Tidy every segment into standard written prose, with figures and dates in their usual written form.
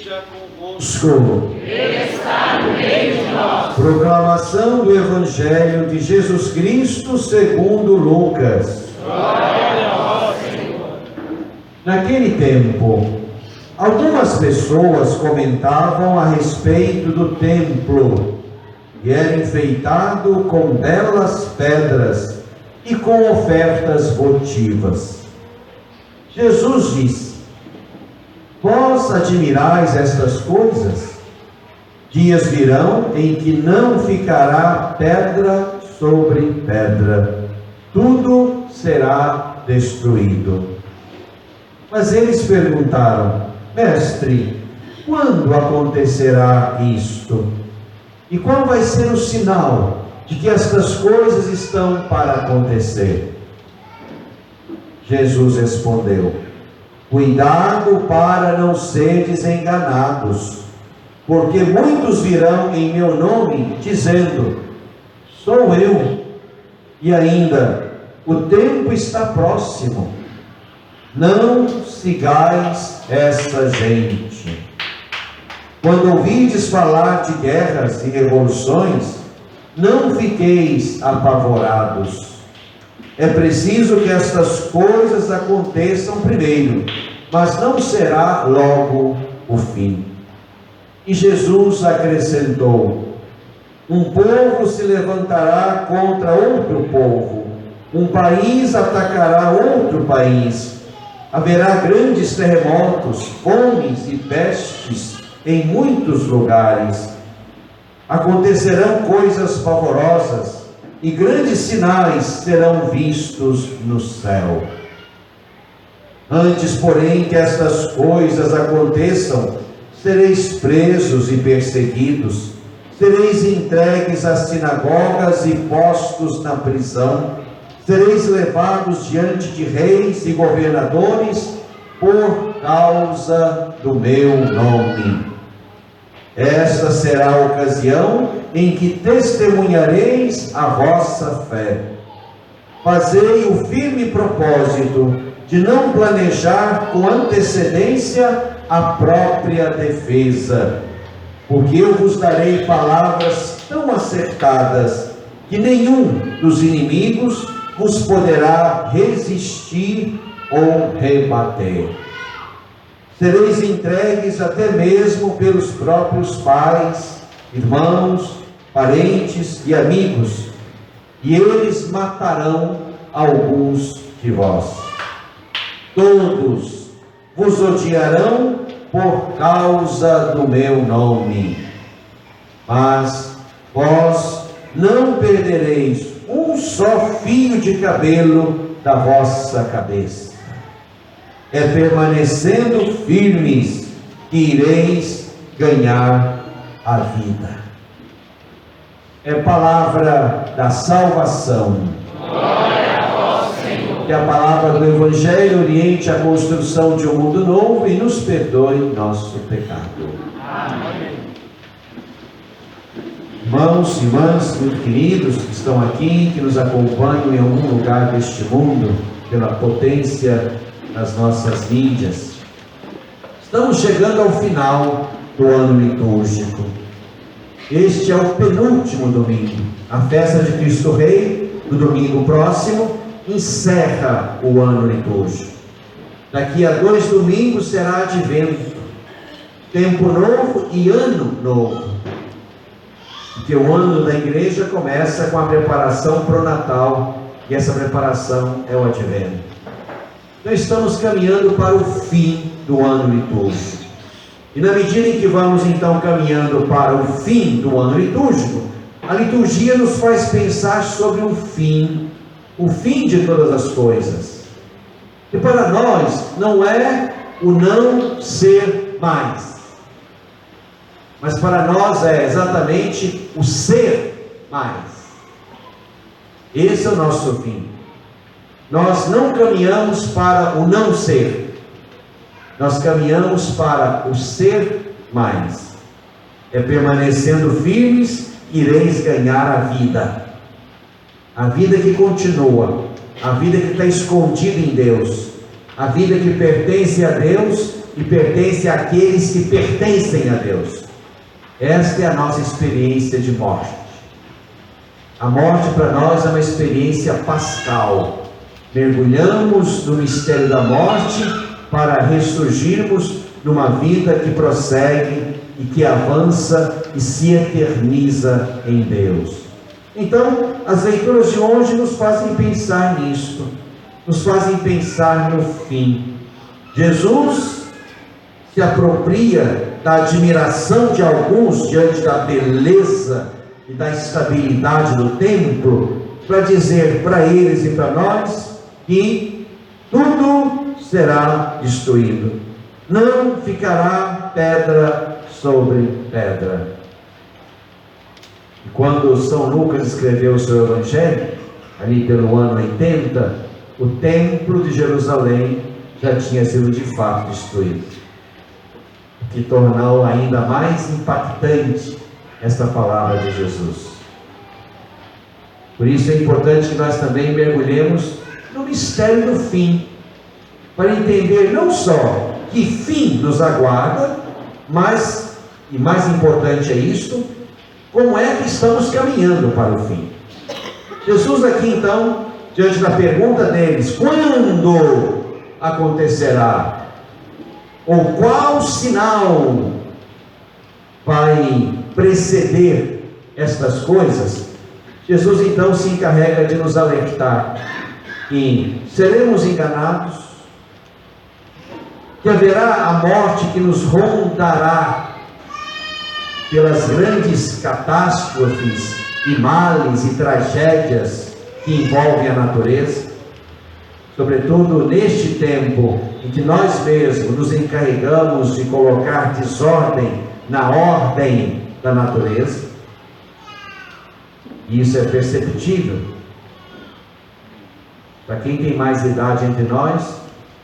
esteja convosco. Ele está no meio de nós. Proclamação do Evangelho de Jesus Cristo segundo Lucas. Glória a vós, Senhor. Naquele tempo, algumas pessoas comentavam a respeito do templo, que era enfeitado com belas pedras e com ofertas votivas. Jesus disse: vós admirais estas coisas? Dias virão em que não ficará pedra sobre pedra, tudo será destruído. Mas eles perguntaram: mestre, quando acontecerá isto? E qual vai ser o sinal de que estas coisas estão para acontecer? Jesus respondeu: cuidado para não seres enganados, porque muitos virão em meu nome, dizendo: sou eu, e ainda, o tempo está próximo. Não sigais esta gente. Quando ouvides falar de guerras e revoluções, não fiqueis apavorados. É preciso que estas coisas aconteçam primeiro, mas não será logo o fim. E Jesus acrescentou: um povo se levantará contra outro povo, um país atacará outro país. Haverá grandes terremotos, fomes e pestes em muitos lugares. Acontecerão coisas pavorosas e grandes sinais serão vistos no céu. Antes, porém, que estas coisas aconteçam, sereis presos e perseguidos, sereis entregues às sinagogas e postos na prisão, sereis levados diante de reis e governadores por causa do meu nome. Esta será a ocasião em que testemunhareis a vossa fé. Fazei o firme propósito de não planejar com antecedência a própria defesa, porque eu vos darei palavras tão acertadas que nenhum dos inimigos vos poderá resistir ou rebater. Sereis entregues até mesmo pelos próprios pais, irmãos, parentes e amigos, e eles matarão alguns de vós. Todos vos odiarão por causa do meu nome, mas vós não perdereis um só fio de cabelo da vossa cabeça. É permanecendo firmes que ireis ganhar a vida. É palavra da salvação. Glória a vós, Senhor. Que a palavra do Evangelho oriente a construção de um mundo novo e nos perdoe nosso pecado. Amém. Irmãos e irmãs muito queridos que estão aqui, que nos acompanham em algum lugar deste mundo, pela potência das nossas mídias, estamos chegando ao final do ano litúrgico. Este é o penúltimo domingo. A festa de Cristo Rei, no domingo próximo, encerra o ano litúrgico. Daqui a 2 domingos será advento, tempo novo e ano novo. Porque o ano da igreja começa com a preparação para o Natal, e essa preparação é o advento. Então estamos caminhando para o fim do ano litúrgico. E na medida em que vamos então caminhando para o fim do ano litúrgico, a liturgia nos faz pensar sobre o fim de todas as coisas. E para nós não é o não ser mais, mas para nós é exatamente o ser mais. Esse é o nosso fim. Nós não caminhamos para o não ser, nós caminhamos para o ser mais. É permanecendo firmes que ireis ganhar a vida que continua, a vida que está escondida em Deus, a vida que pertence a Deus e pertence àqueles que pertencem a Deus. Esta é a nossa experiência de morte. A morte para nós é uma experiência pascal. Mergulhamos no mistério da morte para ressurgirmos numa vida que prossegue e que avança e se eterniza em Deus. Então, as leituras de hoje nos fazem pensar nisto, nos fazem pensar no fim. Jesus se apropria da admiração de alguns diante da beleza e da estabilidade do templo, para dizer para eles e para nós que tudo será destruído, não ficará pedra sobre pedra. E quando São Lucas escreveu o seu Evangelho, ali pelo ano 80, o templo de Jerusalém já tinha sido de fato destruído, o que tornou ainda mais impactante esta palavra de Jesus. Por isso é importante que nós também mergulhemos no mistério do fim, para entender não só que fim nos aguarda, mas, e mais importante é isto, como é que estamos caminhando para o fim. Jesus aqui então, diante da pergunta deles, quando acontecerá? Ou qual sinal vai preceder estas coisas? Jesus então se encarrega de nos alertar que seremos enganados, que haverá a morte que nos rondará pelas grandes catástrofes e males e tragédias que envolvem a natureza, sobretudo neste tempo em que nós mesmos nos encarregamos de colocar desordem na ordem da natureza. E isso é perceptível. Para quem tem mais idade entre nós,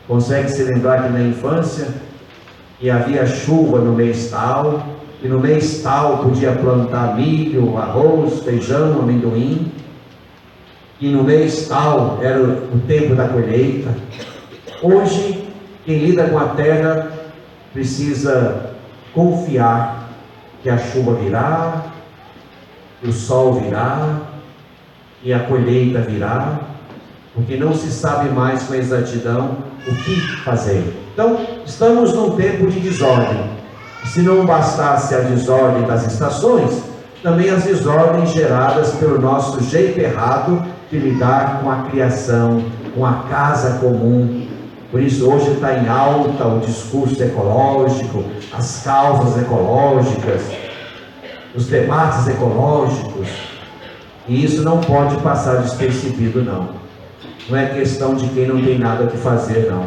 consegue se lembrar que na infância que havia chuva no mês tal, e no mês tal podia plantar milho, arroz, feijão, amendoim, e no mês tal era o tempo da colheita. Hoje, quem lida com a terra precisa confiar que a chuva virá, que o sol virá, e a colheita virá, porque não se sabe mais com exatidão o que fazer. Então, estamos num tempo de desordem. Se não bastasse a desordem das estações, também as desordens geradas pelo nosso jeito errado de lidar com a criação, com a casa comum. Por isso hoje está em alta o discurso ecológico, as causas ecológicas, os debates ecológicos, e isso não pode passar despercebido, não. Não é questão de quem não tem nada que fazer, não.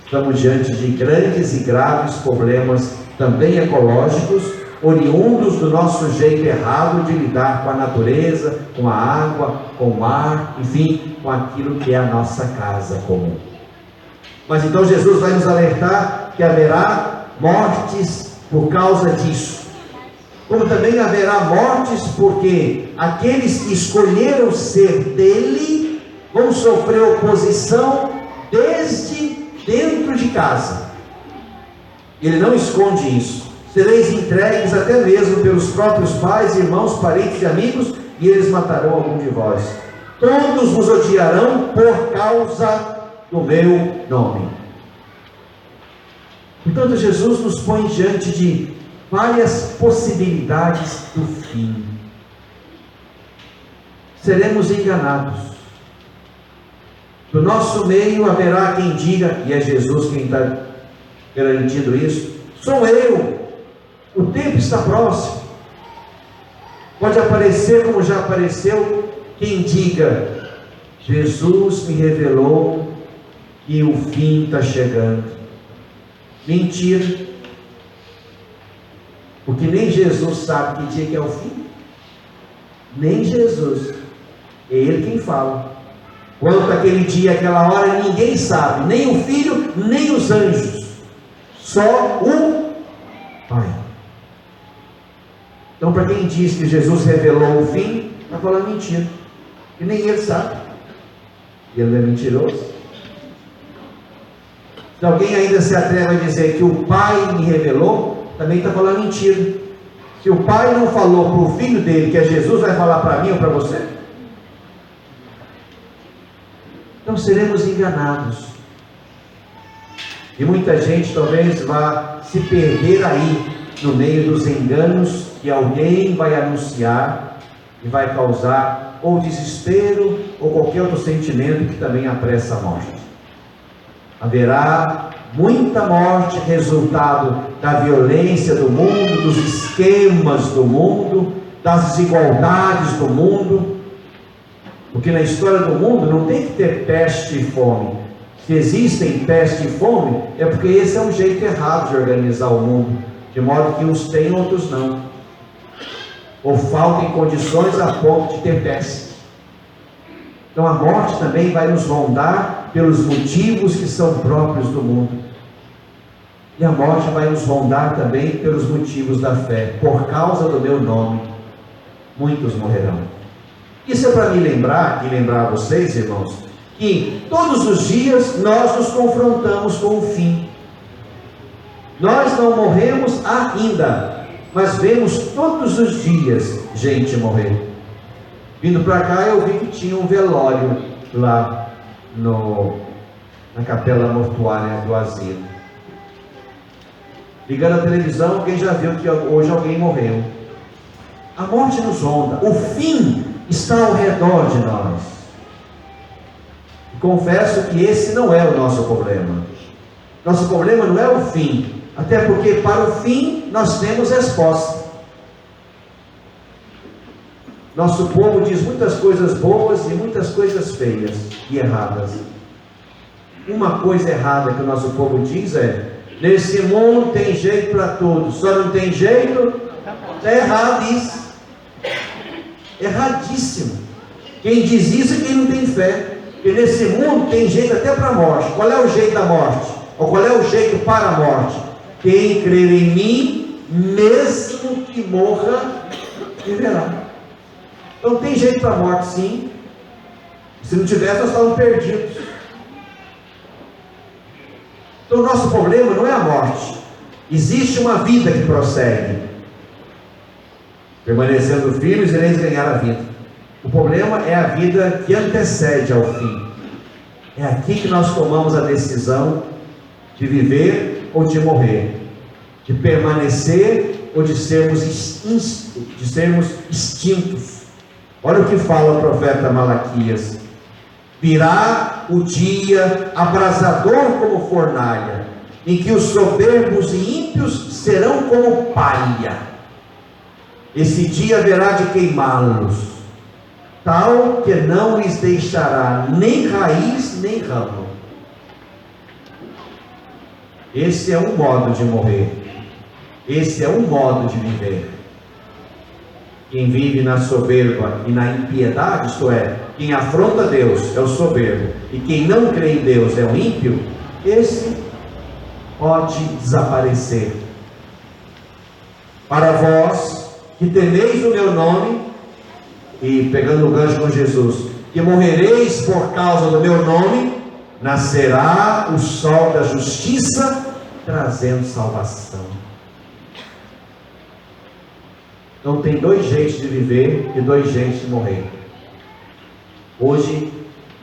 Estamos diante de grandes e graves problemas também ecológicos, oriundos do nosso jeito errado de lidar com a natureza, com a água, com o ar, enfim, com aquilo que é a nossa casa comum. Mas então Jesus vai nos alertar que haverá mortes por causa disso, como também haverá mortes porque aqueles que escolheram ser dele vão sofrer oposição desde dentro de casa. Ele não esconde isso. Sereis entregues até mesmo pelos próprios pais, irmãos, parentes e amigos, e eles matarão algum de vós. Todos vos odiarão por causa do meu nome. Portanto, Jesus nos põe diante de várias possibilidades do fim. Seremos enganados. Do nosso meio haverá quem diga, e é Jesus quem está garantindo isso, sou eu, o tempo está próximo. Pode aparecer como já apareceu quem diga, Jesus me revelou que o fim está chegando. Mentira, porque nem Jesus sabe que dia que é o fim, nem Jesus, é Ele quem fala. Quanto aquele dia, aquela hora, ninguém sabe, nem o Filho, nem os anjos, só o Pai. Então, para quem diz que Jesus revelou o fim, está falando mentira, e nem ele sabe. Ele não é mentiroso. Se alguém ainda se atreve a dizer que o Pai me revelou, também está falando mentira. Se o Pai não falou para o Filho dele, que é Jesus, vai falar para mim ou para você? Então seremos enganados. E muita gente talvez vá se perder aí, no meio dos enganos que alguém vai anunciar e vai causar ou desespero ou qualquer outro sentimento que também apressa a morte. Haverá muita morte, resultado da violência do mundo, dos esquemas do mundo, das desigualdades do mundo, porque na história do mundo não tem que ter peste e fome. Se existem peste e fome, é porque esse é um jeito errado de organizar o mundo, de modo que uns têm, outros não, ou faltam condições a ponto de ter peste. Então a morte também vai nos rondar pelos motivos que são próprios do mundo. E a morte vai nos rondar também pelos motivos da fé. Por causa do meu nome, muitos morrerão. Isso é para me lembrar, e lembrar a vocês, irmãos, que todos os dias nós nos confrontamos com o fim. Nós não morremos ainda, mas vemos todos os dias gente morrer. Vindo para cá eu vi que tinha um velório lá na capela mortuária do asilo. Ligando a televisão, alguém já viu que hoje alguém morreu. A morte nos ronda, o fim está ao redor de nós. Confesso que esse não é o nosso problema. Nosso problema não é o fim, até porque para o fim nós temos resposta. Nosso povo diz muitas coisas boas e muitas coisas feias e erradas. Uma coisa errada que o nosso povo diz é: nesse mundo tem jeito para tudo, só não tem jeito. Está errado isso. Erradíssimo. Quem diz isso é quem não tem fé. Porque nesse mundo tem jeito até para a morte. Qual é o jeito da morte? Ou qual é o jeito para a morte? Quem crer em mim, mesmo que morra, viverá. Então tem jeito para a morte, sim. Se não tivesse, nós estávamos perdidos. Então o nosso problema não é a morte. Existe uma vida que prossegue. Permanecendo firmes, ireis ganhar a vida. O problema é a vida que antecede ao fim. É aqui que nós tomamos a decisão de viver ou de morrer, de permanecer ou de sermos extintos. Olha o que fala o profeta Malaquias: virá o dia abrasador como fornalha, em que os soberbos e ímpios serão como palha. Esse dia haverá de queimá-los, tal que não lhes deixará nem raiz nem ramo. Esse é um modo de morrer. Esse é um modo de viver. Quem vive na soberba e na impiedade, isto é, quem afronta Deus é o soberbo, e quem não crê em Deus é o ímpio, esse pode desaparecer. Para vós que temeis o meu nome, e pegando o gancho com Jesus, que morrereis por causa do meu nome, nascerá o sol da justiça, trazendo salvação. Então tem dois jeitos de viver e dois jeitos de morrer. Hoje,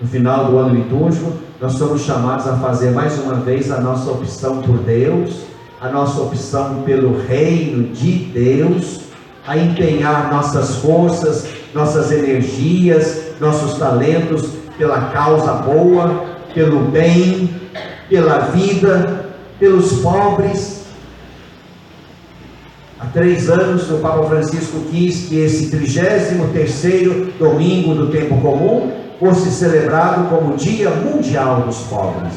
no final do ano litúrgico, nós somos chamados a fazer mais uma vez a nossa opção por Deus, a nossa opção pelo reino de Deus, a empenhar nossas forças, nossas energias, nossos talentos pela causa boa, pelo bem, pela vida, pelos pobres. Há 3 anos o Papa Francisco quis que esse 33º domingo do tempo comum fosse celebrado como Dia Mundial dos Pobres.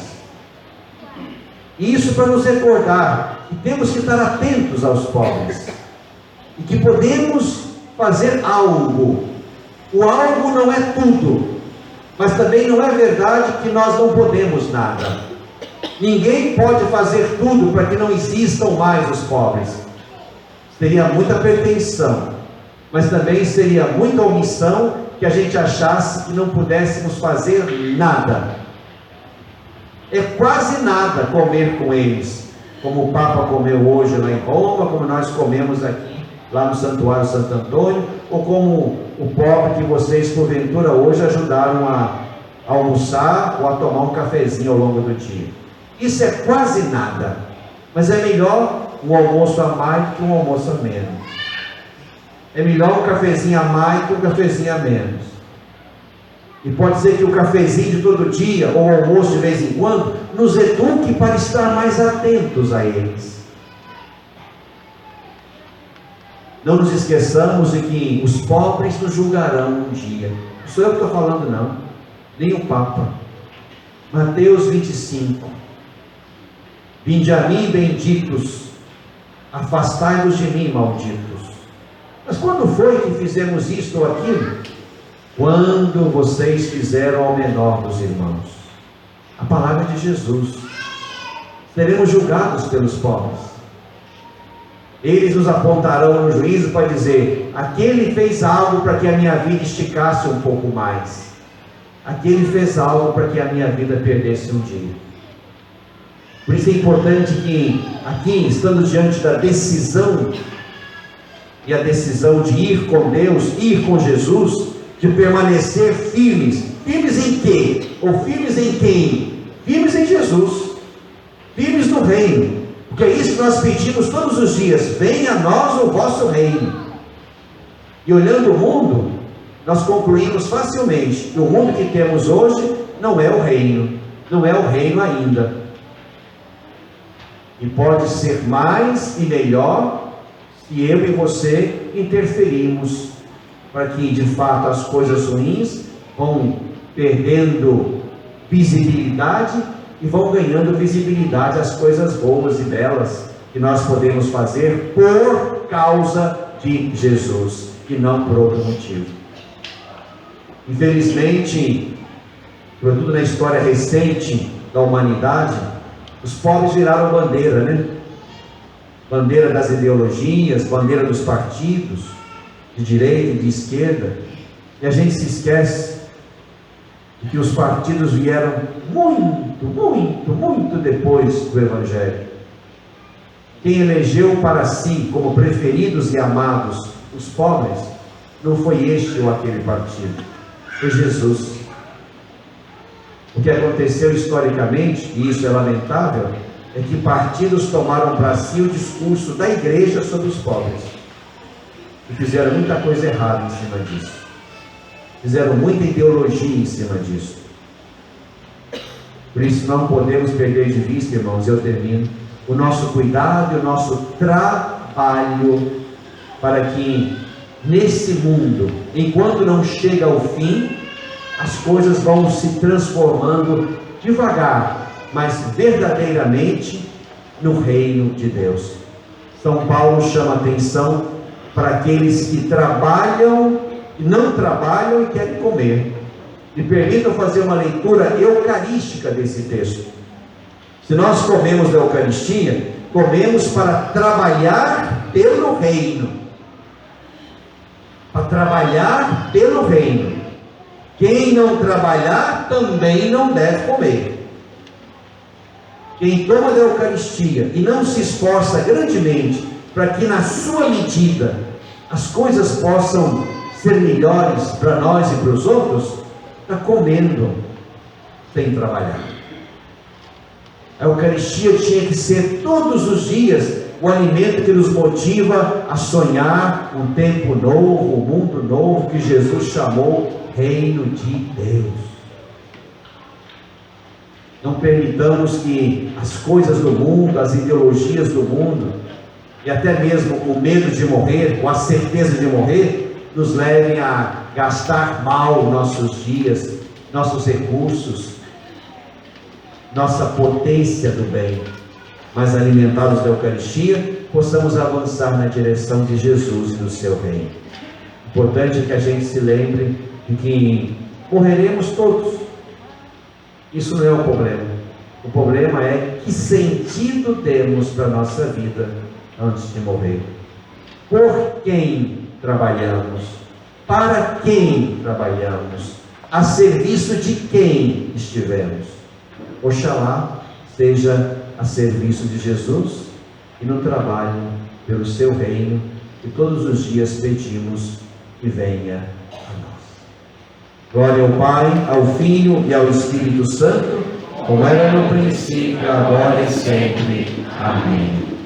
E isso para nos recordar que temos que estar atentos aos pobres e que podemos fazer algo. O algo não é tudo, mas também não é verdade que nós não podemos nada. Ninguém pode fazer tudo para que não existam mais os pobres. Seria muita pretensão, mas também seria muita omissão que a gente achasse que não pudéssemos fazer nada. É quase nada comer com eles, como o Papa comeu hoje lá em Roma, como nós comemos aqui, lá no Santuário Santo Antônio, ou como o pobre que vocês, porventura, hoje ajudaram a almoçar ou a tomar um cafezinho ao longo do dia. Isso é quase nada, mas é melhor um almoço a mais do que um almoço a menos. É melhor um cafezinho a mais do que um cafezinho a menos. E pode ser que o cafezinho de todo dia, ou o almoço de vez em quando, nos eduque para estar mais atentos a eles. Não nos esqueçamos de que os pobres nos julgarão um dia. Não sou eu que estou falando, não, nem o Papa. Mateus 25. Vinde a mim, benditos, afastai-vos de mim, malditos. Mas quando foi que fizemos isto ou aquilo? Quando vocês fizeram ao menor dos irmãos. A palavra de Jesus. Seremos julgados pelos pobres. Eles nos apontarão no juízo para dizer: aquele fez algo para que a minha vida esticasse um pouco mais. Aquele fez algo para que a minha vida perdesse um dia. Por isso é importante que aqui, estando diante da decisão, e a decisão de ir com Deus, ir com Jesus, de permanecer firmes. Firmes em quê? Ou firmes em quem? Firmes em Jesus. Firmes no reino. Porque é isso que nós pedimos todos os dias: venha a nós o vosso reino. E olhando o mundo, nós concluímos facilmente que o mundo que temos hoje não é o reino. Não é o reino ainda. E pode ser mais e melhor se eu e você interferimos para que de fato as coisas ruins vão perdendo visibilidade e vão ganhando visibilidade as coisas boas e belas que nós podemos fazer por causa de Jesus e não por outro motivo. Infelizmente, sobretudo na história recente da humanidade, os pobres viraram bandeira, né? Bandeira das ideologias, bandeira dos partidos, de direita e de esquerda, e a gente se esquece de que os partidos vieram muito depois do Evangelho. Quem elegeu para si como preferidos e amados os pobres, não foi este ou aquele partido, foi Jesus. O que aconteceu historicamente, e isso é lamentável, é que partidos tomaram para si o discurso da igreja sobre os pobres. E fizeram muita coisa errada em cima disso. Fizeram muita ideologia em cima disso. Por isso não podemos perder de vista, irmãos, eu termino, o nosso cuidado e o nosso trabalho para que nesse mundo, enquanto não chega ao fim, as coisas vão se transformando devagar, mas verdadeiramente no reino de Deus. São Paulo chama atenção para aqueles que trabalham, não trabalham e querem comer. Me permitam fazer uma leitura eucarística desse texto. Se nós comemos da Eucaristia, comemos para trabalhar pelo reino. Para trabalhar pelo reino. Quem não trabalhar também não deve comer. Quem toma da Eucaristia e não se esforça grandemente para que na sua medida as coisas possam ser melhores para nós e para os outros, está comendo sem trabalhar. A Eucaristia tinha que ser todos os dias o alimento que nos motiva a sonhar um tempo novo, um mundo novo que Jesus chamou Reino de Deus. Não permitamos que as coisas do mundo, as ideologias do mundo, e até mesmo o medo de morrer, ou a certeza de morrer, nos levem a gastar mal nossos dias, nossos recursos, nossa potência do bem. Mas alimentados da Eucaristia, possamos avançar na direção de Jesus e do seu reino. Importante é que a gente se lembre de que morreremos todos. Isso não é o problema. O problema é que sentido temos para a nossa vida antes de morrer. Por quem trabalhamos? Para quem trabalhamos? A serviço de quem estivemos? Oxalá seja a serviço de Jesus e no trabalho pelo seu reino, e todos os dias pedimos que venha a nós. Glória ao Pai, ao Filho e ao Espírito Santo, como era no princípio, agora e sempre. Amém.